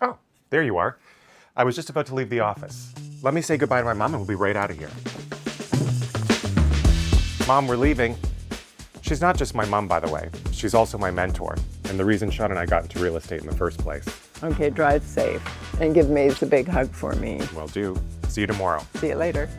Oh, there you are. I was just about to leave the office. Let me say goodbye to my mom and we'll be right out of here. Mom, we're leaving. She's not just my mom, by the way. She's also my mentor, and the reason Sean and I got into real estate in the first place. Okay, drive safe and give Maze a big hug for me. Will do. See you tomorrow. See you later.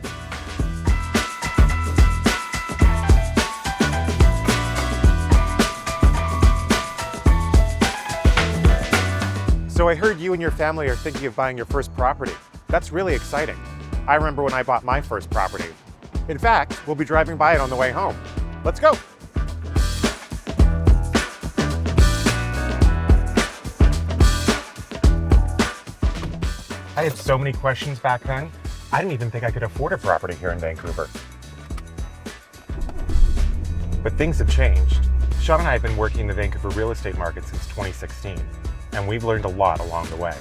So I heard you and your family are thinking of buying your first property. That's really exciting. I remember when I bought my first property. In fact, we'll be driving by it on the way home. Let's go. I had so many questions back then. I didn't even think I could afford a property here in Vancouver. But things have changed. Sean and I have been working in the Vancouver real estate market since 2016, and we've learned a lot along the way.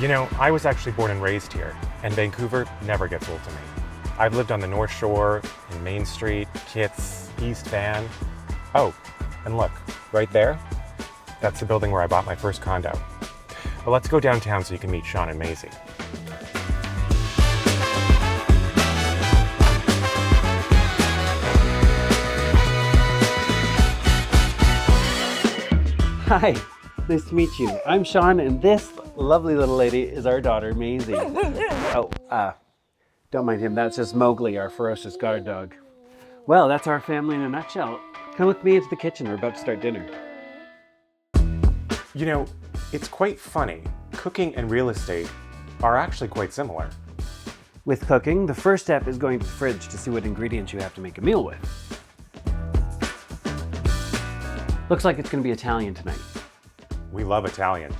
You know, I was actually born and raised here, and Vancouver never gets old to me. I've lived on the North Shore, in Main Street, Kitts, East Van. Oh, and look, right there, that's the building where I bought my first condo. But let's go downtown so you can meet Sean and Maisie. Hi, nice to meet you. I'm Sean, and this lovely little lady is our daughter, Maisie. Don't mind him. That's just Mowgli, our ferocious guard dog. Well, that's our family in a nutshell. Come with me into the kitchen. We're about to start dinner. You know, it's quite funny. Cooking and real estate are actually quite similar. With cooking, the first step is going to the fridge to see what ingredients you have to make a meal with. Looks like it's going to be Italian tonight. We love Italian.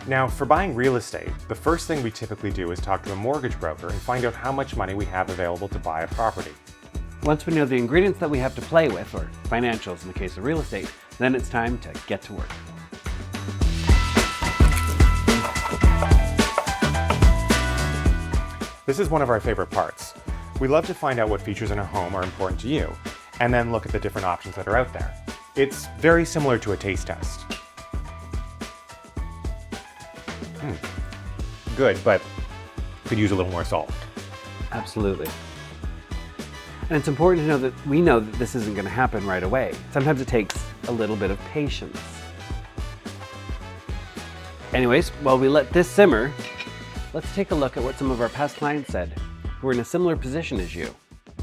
Now, for buying real estate, the first thing we typically do is talk to a mortgage broker and find out how much money we have available to buy a property. Once we know the ingredients that we have to play with, or financials in the case of real estate, then it's time to get to work. This is one of our favorite parts. We love to find out what features in a home are important to you, and then look at the different options that are out there. It's very similar to a taste test. Good, but could use a little more salt. Absolutely. And it's important to know that we know that this isn't going to happen right away. Sometimes it takes a little bit of patience. Anyways, while we let this simmer, let's take a look at what some of our past clients said who are in a similar position as you.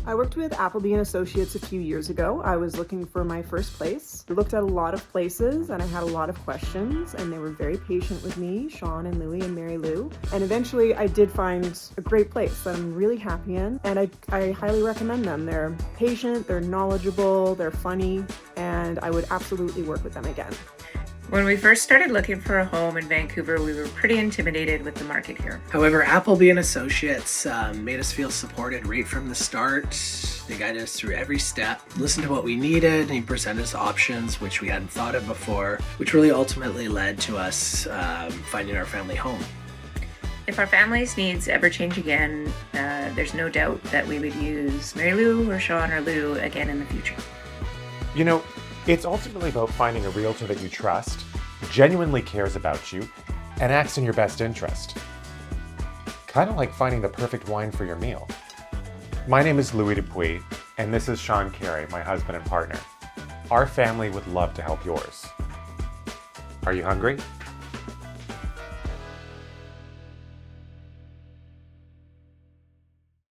I worked with Appleby & Associates a few years ago. I was looking for my first place. I looked at a lot of places and I had a lot of questions, and they were very patient with me, Sean and Louie and Mary Lou. And eventually I did find a great place that I'm really happy in, and I highly recommend them. They're patient, they're knowledgeable, they're funny, and I would absolutely work with them again. When we first started looking for a home in Vancouver, we were pretty intimidated with the market here. However, Appleby & Associates made us feel supported right from the start. They guided us through every step, listened to what we needed, and presented us options which we hadn't thought of before, which really ultimately led to us finding our family home. If our family's needs ever change again, there's no doubt that we would use Mary Lou or Sean or Lou again in the future. You know, it's ultimately about finding a realtor that you trust, genuinely cares about you, and acts in your best interest. Kind of like finding the perfect wine for your meal. My name is Louis Dupuis, and this is Sean Carey, my husband and partner. Our family would love to help yours. Are you hungry?